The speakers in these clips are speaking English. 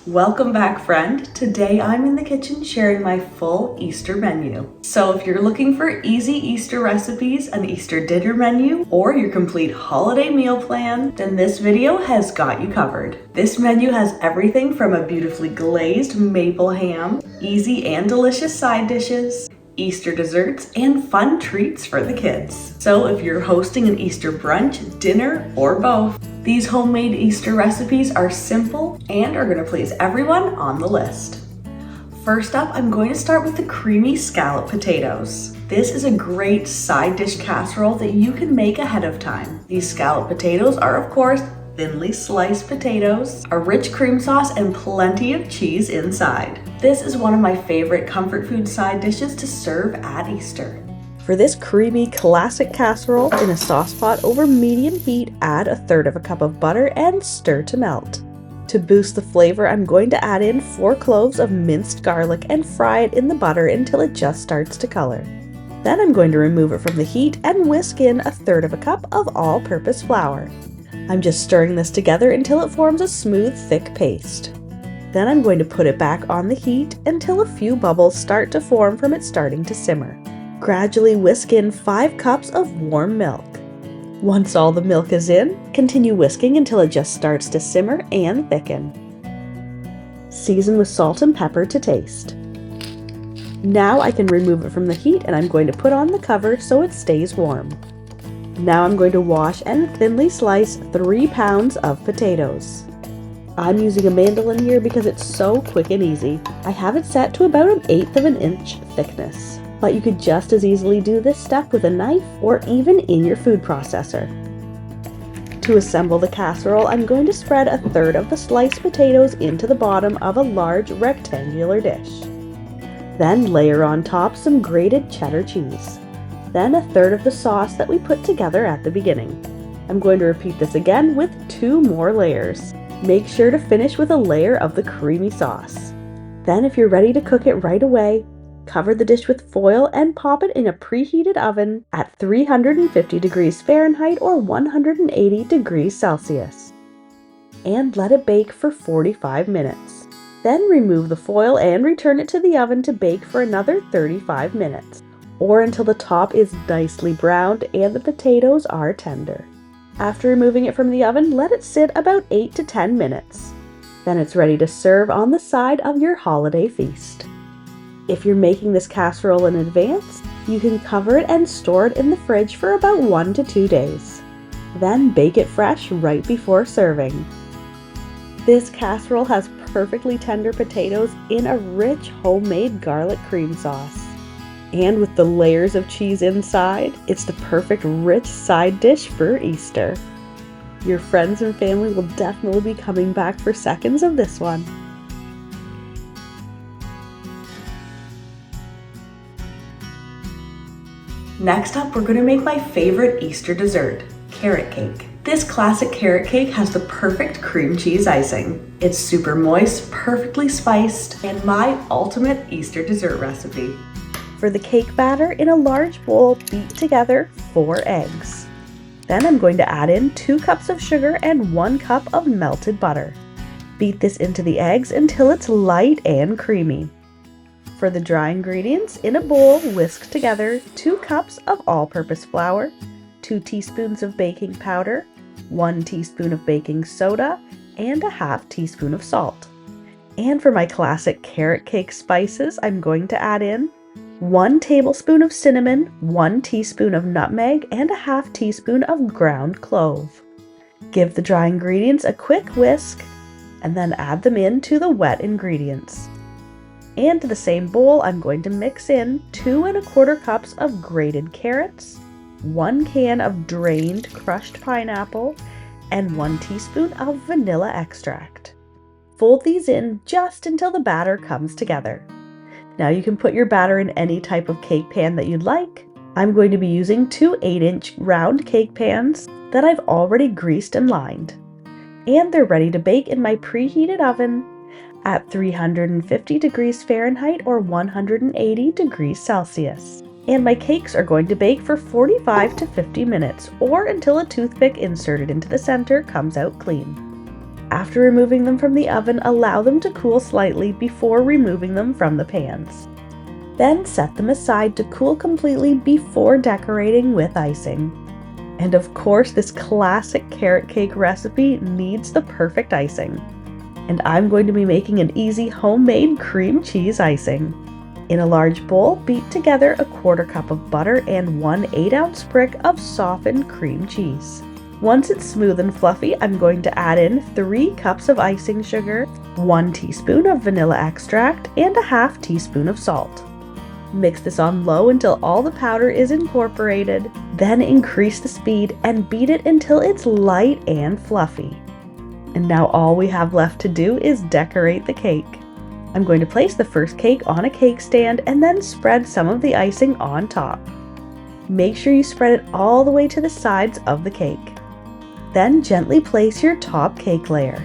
Welcome back, friend. Today I'm in the kitchen sharing my full Easter menu. So if you're looking for easy Easter recipes, an Easter dinner menu, or your complete holiday meal plan, then this video has got you covered. This menu has everything from a beautifully glazed maple ham, easy and delicious side dishes, Easter desserts, and fun treats for the kids. So if you're hosting an Easter brunch, dinner, or both, these homemade Easter recipes are simple and are going to please everyone on the list. First up, I'm going to start with the creamy scalloped potatoes. This is a great side dish casserole that you can make ahead of time. These scalloped potatoes are, of course, thinly sliced potatoes, a rich cream sauce, and plenty of cheese inside. This is one of my favorite comfort food side dishes to serve at Easter. For this creamy classic casserole, in a sauce pot over medium heat, add 1/3 cup of butter and stir to melt. To boost the flavor, I'm going to add in 4 cloves of minced garlic and fry it in the butter until it just starts to color. Then I'm going to remove it from the heat and whisk in 1/3 cup of all-purpose flour. I'm just stirring this together until it forms a smooth, thick paste. Then I'm going to put it back on the heat until a few bubbles start to form from it starting to simmer. Gradually whisk in 5 cups of warm milk. Once all the milk is in, continue whisking until it just starts to simmer and thicken. Season with salt and pepper to taste. Now I can remove it from the heat and I'm going to put on the cover so it stays warm. Now I'm going to wash and thinly slice 3 pounds of potatoes. I'm using a mandolin here because it's so quick and easy. I have it set to about 1/8 inch thickness, but you could just as easily do this step with a knife or even in your food processor. To assemble the casserole, I'm going to spread 1/3 of the sliced potatoes into the bottom of a large rectangular dish. Then layer on top some grated cheddar cheese. Then 1/3 of the sauce that we put together at the beginning. I'm going to repeat this again with 2 more layers. Make sure to finish with a layer of the creamy sauce. Then if you're ready to cook it right away, cover the dish with foil and pop it in a preheated oven at 350 degrees Fahrenheit or 180 degrees Celsius. And let it bake for 45 minutes. Then remove the foil and return it to the oven to bake for another 35 minutes, or until the top is nicely browned and the potatoes are tender. After removing it from the oven, let it sit about 8 to 10 minutes. Then it's ready to serve on the side of your holiday feast. If you're making this casserole in advance, you can cover it and store it in the fridge for about 1 to 2 days. Then bake it fresh right before serving. This casserole has perfectly tender potatoes in a rich homemade garlic cream sauce. And with the layers of cheese inside, it's the perfect rich side dish for Easter. Your friends and family will definitely be coming back for seconds of this one. Next up, we're going to make my favorite Easter dessert, carrot cake. This classic carrot cake has the perfect cream cheese icing. It's super moist, perfectly spiced, and my ultimate Easter dessert recipe. For the cake batter, in a large bowl, beat together 4 eggs. Then I'm going to add in 2 cups of sugar and 1 cup of melted butter. Beat this into the eggs until it's light and creamy. For the dry ingredients, in a bowl, whisk together 2 cups of all-purpose flour, 2 teaspoons of baking powder, 1 teaspoon of baking soda, and 1/2 teaspoon of salt. And for my classic carrot cake spices, I'm going to add in 1 tablespoon of cinnamon, 1 teaspoon of nutmeg, and 1/2 teaspoon of ground clove. Give the dry ingredients a quick whisk, and then add them in to the wet ingredients. And to the same bowl, I'm going to mix in 2 1/4 cups of grated carrots, 1 can of drained crushed pineapple, and 1 teaspoon of vanilla extract. Fold these in just until the batter comes together. Now you can put your batter in any type of cake pan that you'd like. I'm going to be using 2 8-inch round cake pans that I've already greased and lined. And they're ready to bake in my preheated oven at 350 degrees Fahrenheit or 180 degrees Celsius. And my cakes are going to bake for 45 to 50 minutes or until a toothpick inserted into the center comes out clean. After removing them from the oven, allow them to cool slightly before removing them from the pans. Then set them aside to cool completely before decorating with icing. And of course, this classic carrot cake recipe needs the perfect icing. And I'm going to be making an easy homemade cream cheese icing. In a large bowl, beat together a 1/4 cup of butter and 1 8-ounce brick of softened cream cheese. Once it's smooth and fluffy, I'm going to add in 3 cups of icing sugar, 1 teaspoon of vanilla extract, and a 1/2 teaspoon of salt. Mix this on low until all the powder is incorporated, then increase the speed and beat it until it's light and fluffy. And now all we have left to do is decorate the cake. I'm going to place the first cake on a cake stand and then spread some of the icing on top. Make sure you spread it all the way to the sides of the cake. Then gently place your top cake layer.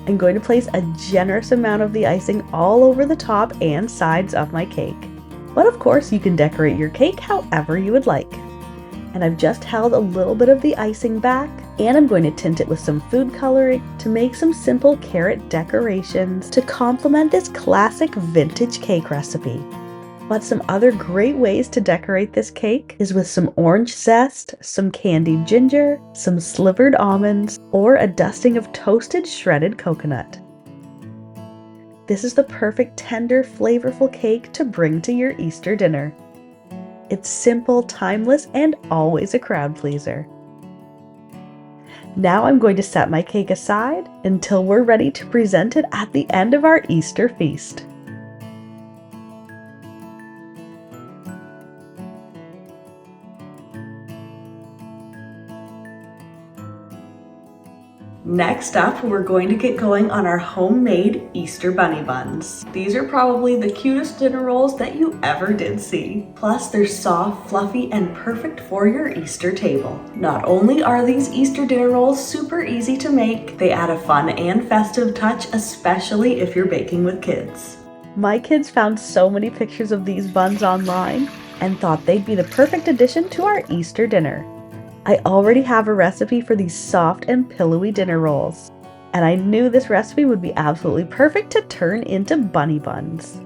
I'm going to place a generous amount of the icing all over the top and sides of my cake. But of course, you can decorate your cake however you would like. And I've just held a little bit of the icing back, and I'm going to tint it with some food coloring to make some simple carrot decorations to complement this classic vintage cake recipe. But some other great ways to decorate this cake is with some orange zest, some candied ginger, some slivered almonds, or a dusting of toasted shredded coconut. This is the perfect tender, flavorful cake to bring to your Easter dinner. It's simple, timeless, and always a crowd pleaser. Now I'm going to set my cake aside until we're ready to present it at the end of our Easter feast. Next up, we're going to get going on our homemade Easter bunny buns. These are probably the cutest dinner rolls that you ever did see. Plus, they're soft, fluffy, and perfect for your Easter table. Not only are these Easter dinner rolls super easy to make, they add a fun and festive touch, especially if you're baking with kids. My kids found so many pictures of these buns online and thought they'd be the perfect addition to our Easter dinner. I already have a recipe for these soft and pillowy dinner rolls, and I knew this recipe would be absolutely perfect to turn into bunny buns.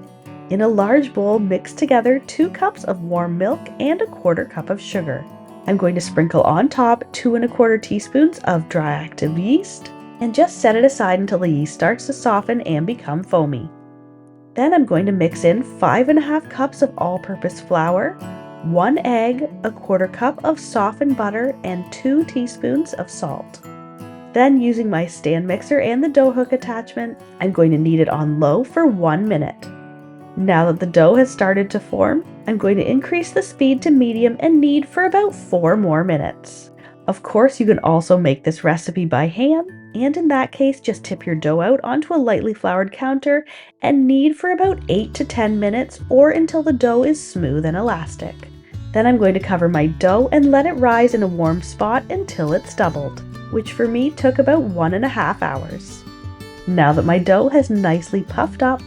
In a large bowl, mix together 2 cups of warm milk and a 1/4 cup of sugar. I'm going to sprinkle on top 2 1/4 teaspoons of dry active yeast, and just set it aside until the yeast starts to soften and become foamy. Then I'm going to mix in 5 1/2 cups of all-purpose flour, 1 egg, a 1/4 cup of softened butter, and 2 teaspoons of salt. Then, using my stand mixer and the dough hook attachment, I'm going to knead it on low for 1 minute. Now that the dough has started to form, I'm going to increase the speed to medium and knead for about 4 more minutes. Of course, you can also make this recipe by hand, and in that case, just tip your dough out onto a lightly floured counter and knead for about 8 to 10 minutes or until the dough is smooth and elastic. Then I'm going to cover my dough and let it rise in a warm spot until it's doubled, which for me took about 1.5 hours. Now that my dough has nicely puffed up,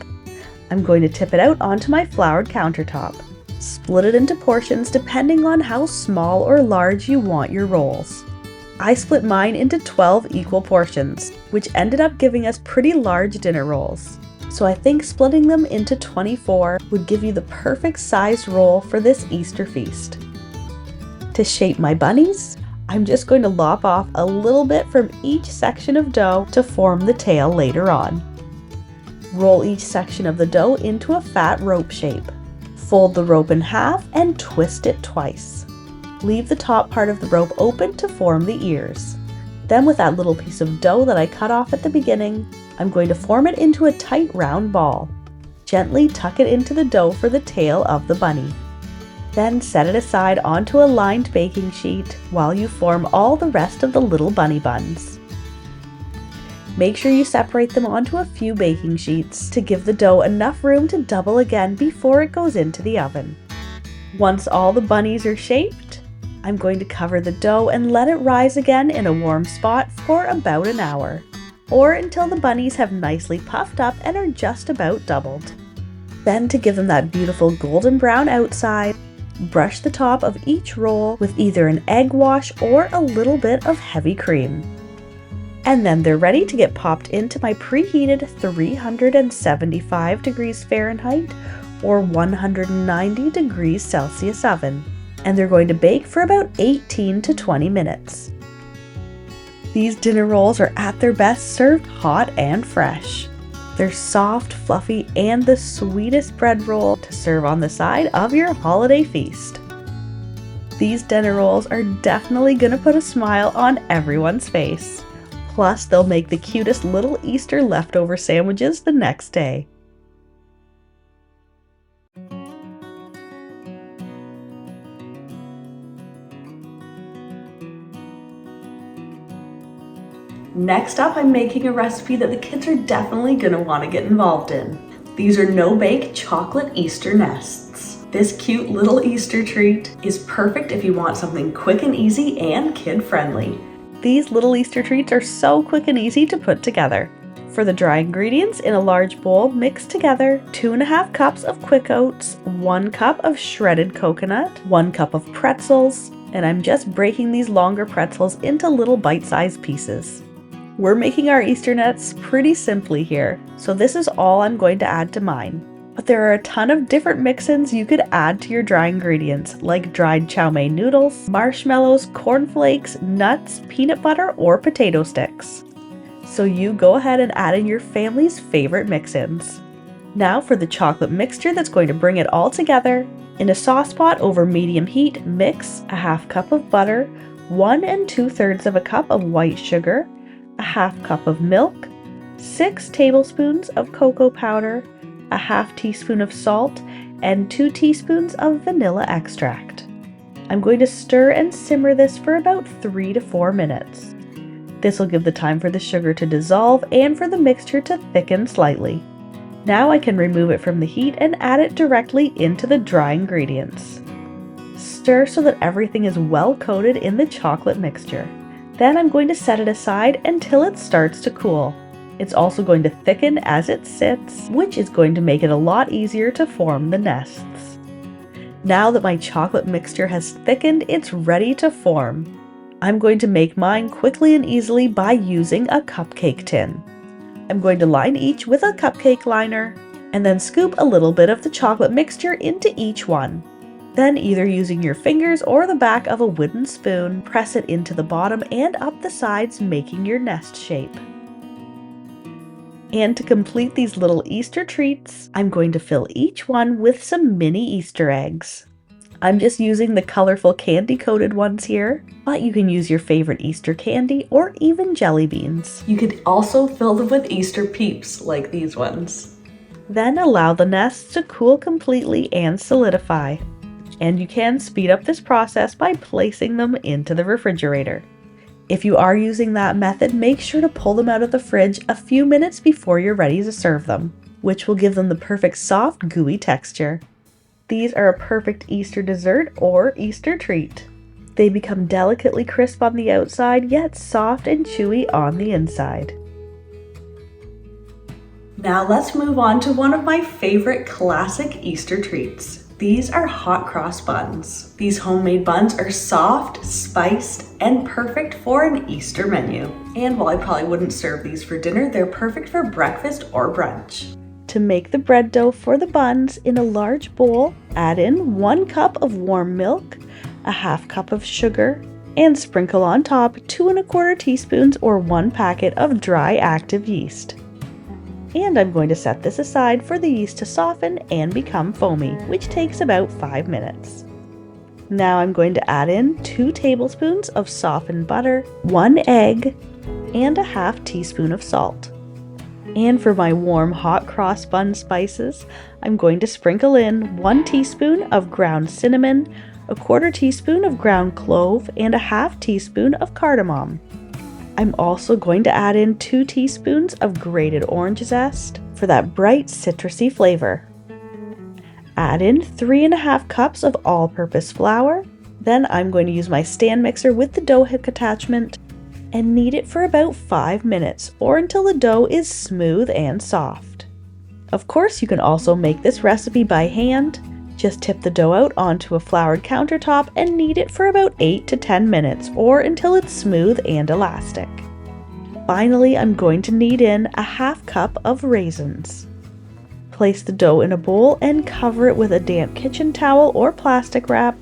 I'm going to tip it out onto my floured countertop. Split it into portions depending on how small or large you want your rolls. I split mine into 12 equal portions, which ended up giving us pretty large dinner rolls. So I think splitting them into 24 would give you the perfect sized roll for this Easter feast. To shape my bunnies, I'm just going to lop off a little bit from each section of dough to form the tail later on. Roll each section of the dough into a fat rope shape. Fold the rope in half and twist it twice. Leave the top part of the rope open to form the ears. Then with that little piece of dough that I cut off at the beginning, I'm going to form it into a tight round ball. Gently tuck it into the dough for the tail of the bunny. Then set it aside onto a lined baking sheet while you form all the rest of the little bunny buns. Make sure you separate them onto a few baking sheets to give the dough enough room to double again before it goes into the oven. Once all the bunnies are shaped, I'm going to cover the dough and let it rise again in a warm spot for about an hour, or until the bunnies have nicely puffed up and are just about doubled. Then, to give them that beautiful golden brown outside, brush the top of each roll with either an egg wash or a little bit of heavy cream. And then they're ready to get popped into my preheated 375 degrees Fahrenheit or 190 degrees Celsius oven. And they're going to bake for about 18 to 20 minutes. These dinner rolls are at their best served hot and fresh. They're soft, fluffy, and the sweetest bread roll to serve on the side of your holiday feast. These dinner rolls are definitely gonna put a smile on everyone's face. Plus, they'll make the cutest little Easter leftover sandwiches the next day. Next up, I'm making a recipe that the kids are definitely going to want to get involved in. These are no-bake chocolate Easter nests. This cute little Easter treat is perfect if you want something quick and easy and kid-friendly. These little Easter treats are so quick and easy to put together. For the dry ingredients, in a large bowl, mix together 2½ cups of quick oats, 1 cup of shredded coconut, 1 cup of pretzels, and I'm just breaking these longer pretzels into little bite-sized pieces. We're making our Easter nets pretty simply here, so this is all I'm going to add to mine. But there are a ton of different mix-ins you could add to your dry ingredients, like dried chow mein noodles, marshmallows, cornflakes, nuts, peanut butter, or potato sticks. So you go ahead and add in your family's favorite mix-ins. Now for the chocolate mixture that's going to bring it all together. In a sauce pot over medium heat, mix a ½ cup of butter, 1 2/3 cup of white sugar, a ½ cup of milk, 6 tablespoons of cocoa powder, a ½ teaspoon of salt, and 2 teaspoons of vanilla extract. I'm going to stir and simmer this for about 3 to 4 minutes. This will give the time for the sugar to dissolve and for the mixture to thicken slightly. Now I can remove it from the heat and add it directly into the dry ingredients. Stir so that everything is well coated in the chocolate mixture. Then I'm going to set it aside until it starts to cool. It's also going to thicken as it sits, which is going to make it a lot easier to form the nests. Now that my chocolate mixture has thickened, it's ready to form. I'm going to make mine quickly and easily by using a cupcake tin. I'm going to line each with a cupcake liner, and then scoop a little bit of the chocolate mixture into each one. Then, either using your fingers or the back of a wooden spoon, press it into the bottom and up the sides, making your nest shape. And to complete these little Easter treats, I'm going to fill each one with some mini Easter eggs. I'm just using the colorful candy-coated ones here, but you can use your favorite Easter candy or even jelly beans. You could also fill them with Easter peeps, like these ones. Then allow the nests to cool completely and solidify. And you can speed up this process by placing them into the refrigerator. If you are using that method, make sure to pull them out of the fridge a few minutes before you're ready to serve them, which will give them the perfect soft, gooey texture. These are a perfect Easter dessert or Easter treat. They become delicately crisp on the outside, yet soft and chewy on the inside. Now let's move on to one of my favorite classic Easter treats. These are hot cross buns. These homemade buns are soft, spiced, and perfect for an Easter menu. And while I probably wouldn't serve these for dinner, they're perfect for breakfast or brunch. To make the bread dough for the buns, in a large bowl, add in 1 cup of warm milk, a ½ cup of sugar, and sprinkle on top 2 1/4 teaspoons or 1 packet of dry active yeast. And I'm going to set this aside for the yeast to soften and become foamy, which takes about 5 minutes. Now I'm going to add in 2 tablespoons of softened butter, 1 egg, and a ½ teaspoon of salt. And for my warm hot cross bun spices, I'm going to sprinkle in 1 teaspoon of ground cinnamon, a 1/4 teaspoon of ground clove, and a ½ teaspoon of cardamom. I'm also going to add in 2 teaspoons of grated orange zest for that bright citrusy flavor. Add in 3 1/2 cups of all-purpose flour. Then I'm going to use my stand mixer with the dough hook attachment and knead it for about 5 minutes or until the dough is smooth and soft. Of course, you can also make this recipe by hand. Just tip the dough out onto a floured countertop and knead it for about 8 to 10 minutes or until it's smooth and elastic. Finally, I'm going to knead in a half cup of raisins. Place the dough in a bowl and cover it with a damp kitchen towel or plastic wrap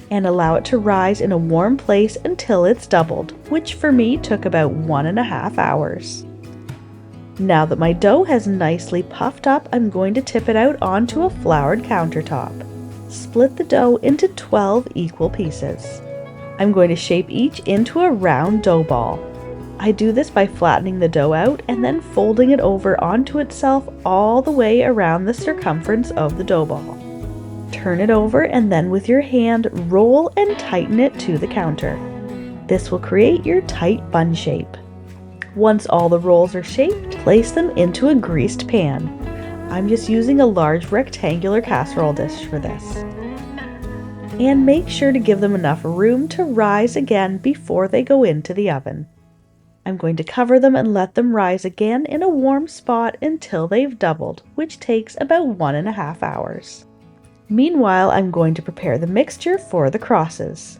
and allow it to rise in a warm place until it's doubled, which for me took about 1.5 hours. Now that my dough has nicely puffed up, I'm going to tip it out onto a floured countertop. Split the dough into 12 equal pieces. I'm going to shape each into a round dough ball. I do this by flattening the dough out and then folding it over onto itself all the way around the circumference of the dough ball. Turn it over and then with your hand roll and tighten it to the counter. This will create your tight bun shape. Once all the rolls are shaped, place them into a greased pan. I'm just using a large rectangular casserole dish for this. And make sure to give them enough room to rise again before they go into the oven. I'm going to cover them and let them rise again in a warm spot until they've doubled, which takes about 1.5 hours. Meanwhile, I'm going to prepare the mixture for the crosses.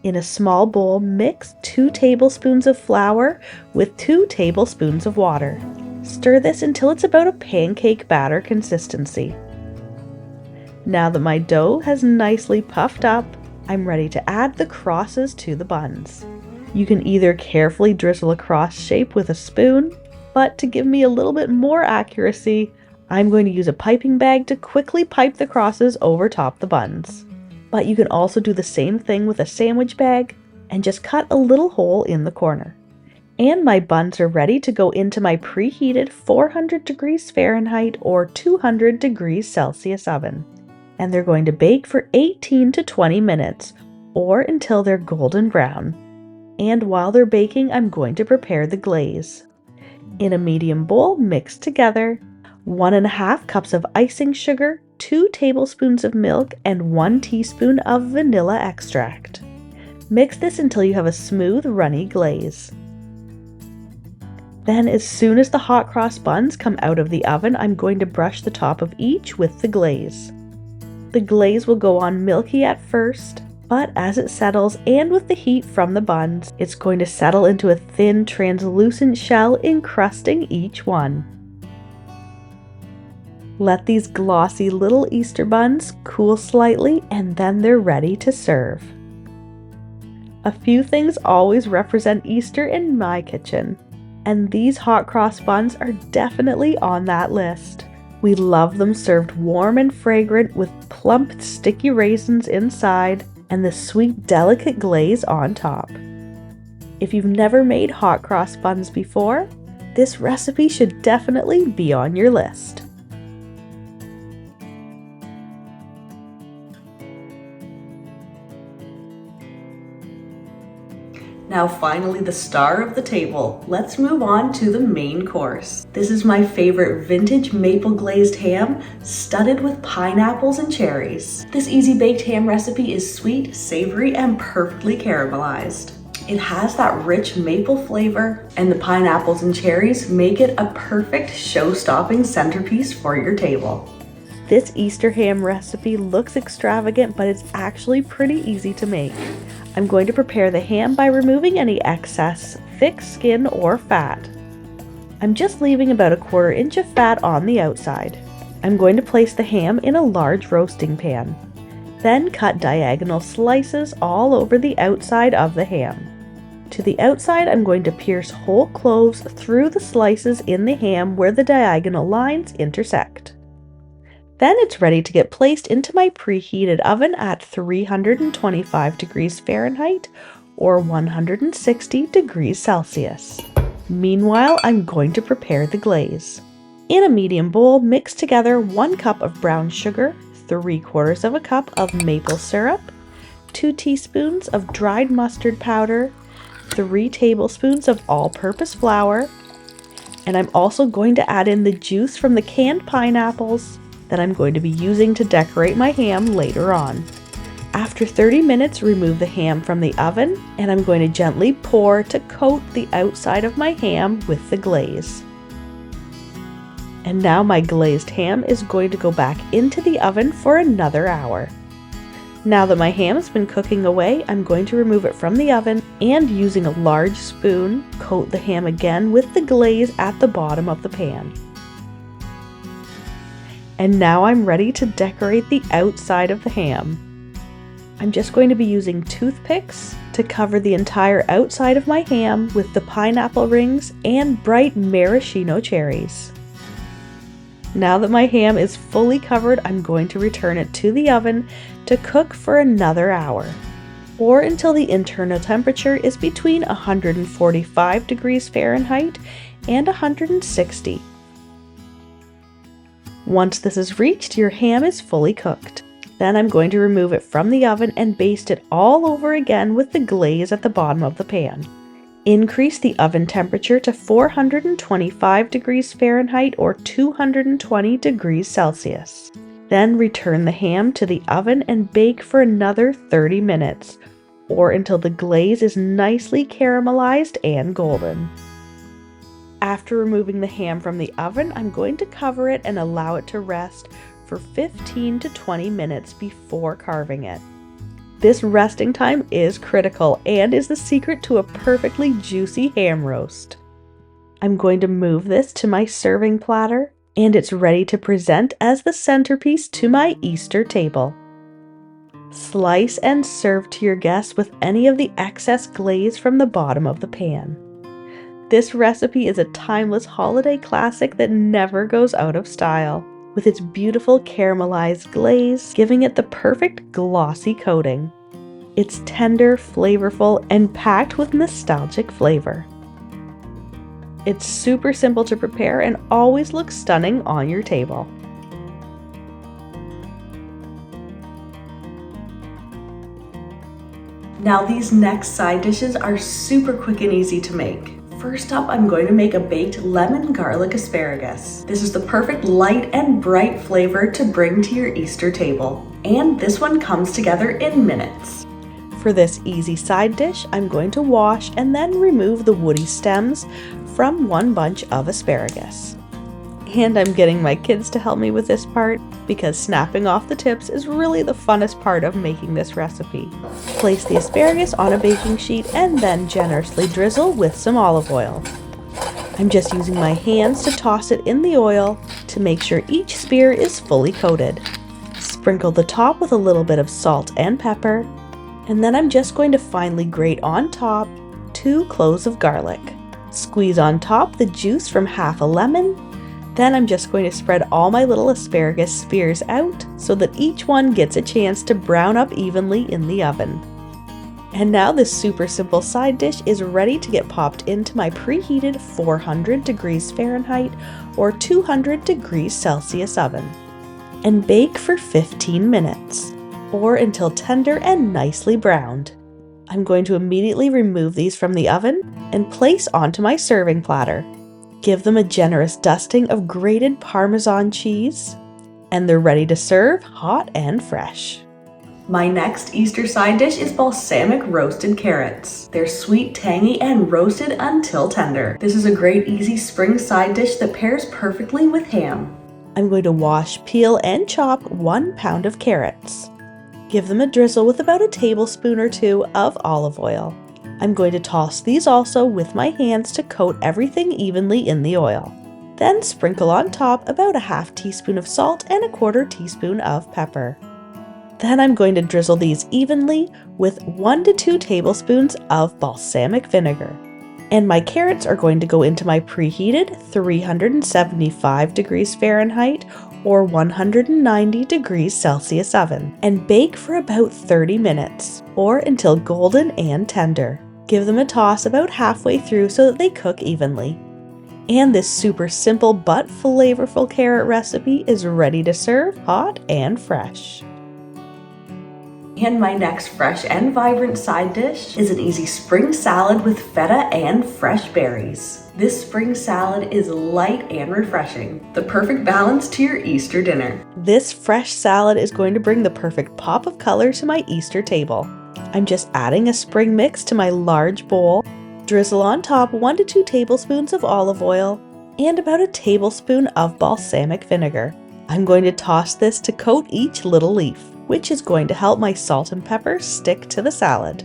In a small bowl, mix 2 tablespoons of flour with 2 tablespoons of water. Stir this until it's about a pancake batter consistency. Now that my dough has nicely puffed up, I'm ready to add the crosses to the buns. You can either carefully drizzle a cross shape with a spoon, but to give me a little bit more accuracy, I'm going to use a piping bag to quickly pipe the crosses over top the buns. But you can also do the same thing with a sandwich bag and just cut a little hole in the corner. And my buns are ready to go into my preheated 400 degrees Fahrenheit or 200 degrees Celsius oven. And they're going to bake for 18 to 20 minutes or until they're golden brown. And while they're baking, I'm going to prepare the glaze. In a medium bowl, mix together 1.5 cups of icing sugar, 2 tablespoons of milk, and 1 teaspoon of vanilla extract. Mix this until you have a smooth, runny glaze. Then, as soon as the hot cross buns come out of the oven, I'm going to brush the top of each with the glaze. The glaze will go on milky at first, but as it settles and with the heat from the buns, it's going to settle into a thin, translucent shell encrusting each one. Let these glossy little Easter buns cool slightly and then they're ready to serve. A few things always represent Easter in my kitchen, and these hot cross buns are definitely on that list. We love them served warm and fragrant with plump, sticky raisins inside and the sweet, delicate glaze on top. If you've never made hot cross buns before, this recipe should definitely be on your list. Now finally the star of the table. Let's move on to the main course. This is my favorite vintage maple glazed ham studded with pineapples and cherries. This easy baked ham recipe is sweet, savory, and perfectly caramelized. It has that rich maple flavor, and the pineapples and cherries make it a perfect show-stopping centerpiece for your table. This Easter ham recipe looks extravagant, but it's actually pretty easy to make. I'm going to prepare the ham by removing any excess thick skin or fat. I'm just leaving about 1/4 inch of fat on the outside. I'm going to place the ham in a large roasting pan. Then cut diagonal slices all over the outside of the ham. To the outside, I'm going to pierce whole cloves through the slices in the ham where the diagonal lines intersect. Then it's ready to get placed into my preheated oven at 325 degrees Fahrenheit or 160 degrees Celsius. Meanwhile, I'm going to prepare the glaze. In a medium bowl, mix together 1 cup of brown sugar, 3/4 of a cup of maple syrup, 2 teaspoons of dried mustard powder, 3 tablespoons of all-purpose flour, and I'm also going to add in the juice from the canned pineapples that I'm going to be using to decorate my ham later on. After 30 minutes, remove the ham from the oven, and I'm going to gently pour to coat the outside of my ham with the glaze. And now my glazed ham is going to go back into the oven for another hour. Now that my ham has been cooking away, I'm going to remove it from the oven and using a large spoon, coat the ham again with the glaze at the bottom of the pan. And now I'm ready to decorate the outside of the ham. I'm just going to be using toothpicks to cover the entire outside of my ham with the pineapple rings and bright maraschino cherries. Now that my ham is fully covered, I'm going to return it to the oven to cook for another hour, or until the internal temperature is between 145 degrees Fahrenheit and 160. Once this is reached, your ham is fully cooked. Then I'm going to remove it from the oven and baste it all over again with the glaze at the bottom of the pan. Increase the oven temperature to 425 degrees Fahrenheit or 220 degrees Celsius. Then return the ham to the oven and bake for another 30 minutes, or until the glaze is nicely caramelized and golden. After removing the ham from the oven, I'm going to cover it and allow it to rest for 15 to 20 minutes before carving it. This resting time is critical and is the secret to a perfectly juicy ham roast. I'm going to move this to my serving platter, and it's ready to present as the centerpiece to my Easter table. Slice and serve to your guests with any of the excess glaze from the bottom of the pan. This recipe is a timeless holiday classic that never goes out of style, with its beautiful caramelized glaze giving it the perfect glossy coating. It's tender, flavorful, and packed with nostalgic flavor. It's super simple to prepare and always looks stunning on your table. Now these next side dishes are super quick and easy to make. First up, I'm going to make a baked lemon garlic asparagus. This is the perfect light and bright flavor to bring to your Easter table. And this one comes together in minutes. For this easy side dish, I'm going to wash and then remove the woody stems from one bunch of asparagus. And I'm getting my kids to help me with this part because snapping off the tips is really the funnest part of making this recipe. Place the asparagus on a baking sheet and then generously drizzle with some olive oil. I'm just using my hands to toss it in the oil to make sure each spear is fully coated. Sprinkle the top with a little bit of salt and pepper, and then I'm just going to finely grate on top 2 cloves of garlic. Squeeze on top the juice from half a lemon. Then I'm just going to spread all my little asparagus spears out so that each one gets a chance to brown up evenly in the oven. And now this super simple side dish is ready to get popped into my preheated 400 degrees Fahrenheit or 200 degrees Celsius oven and bake for 15 minutes or until tender and nicely browned. I'm going to immediately remove these from the oven and place onto my serving platter. Give them a generous dusting of grated Parmesan cheese, and they're ready to serve hot and fresh. My next Easter side dish is balsamic roasted carrots. They're sweet, tangy, and roasted until tender. This is a great easy spring side dish that pairs perfectly with ham. I'm going to wash, peel, and chop 1 pound of carrots. Give them a drizzle with about a tablespoon or 2 of olive oil. I'm going to toss these also with my hands to coat everything evenly in the oil. Then sprinkle on top about a half teaspoon of salt and a 1/4 teaspoon of pepper. Then I'm going to drizzle these evenly with 1 to 2 tablespoons of balsamic vinegar. And my carrots are going to go into my preheated 375 degrees Fahrenheit or 190 degrees Celsius oven and bake for about 30 minutes or until golden and tender. Give them a toss about halfway through so that they cook evenly. And this super simple but flavorful carrot recipe is ready to serve hot and fresh. And my next fresh and vibrant side dish is an easy spring salad with feta and fresh berries. This spring salad is light and refreshing, the perfect balance to your Easter dinner. This fresh salad is going to bring the perfect pop of color to my Easter table. I'm just adding a spring mix to my large bowl, drizzle on top 1 to 2 tablespoons of olive oil, and about a tablespoon of balsamic vinegar. I'm going to toss this to coat each little leaf. which is going to help my salt and pepper stick to the salad.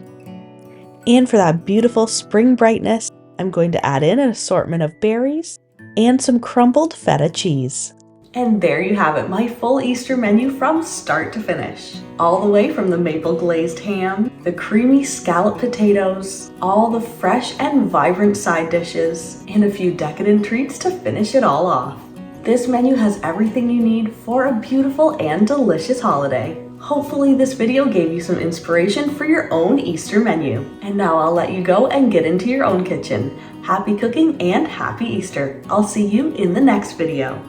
And for that beautiful spring brightness, I'm going to add in an assortment of berries and some crumbled feta cheese. And there you have it, my full Easter menu from start to finish. All the way from the maple glazed ham, the creamy scalloped potatoes, all the fresh and vibrant side dishes, and a few decadent treats to finish it all off. This menu has everything you need for a beautiful and delicious holiday. Hopefully this video gave you some inspiration for your own Easter menu. And now I'll let you go and get into your own kitchen. Happy cooking and happy Easter. I'll see you in the next video.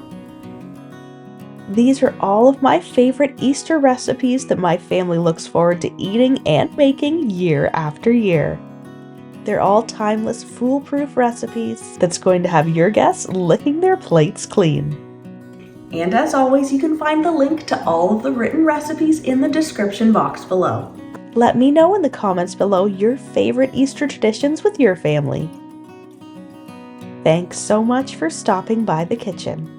These are all of my favorite Easter recipes that my family looks forward to eating and making year after year. They're all timeless, foolproof recipes that's going to have your guests licking their plates clean. And as always, you can find the link to all of the written recipes in the description box below. Let me know in the comments below your favorite Easter traditions with your family. Thanks so much for stopping by the kitchen.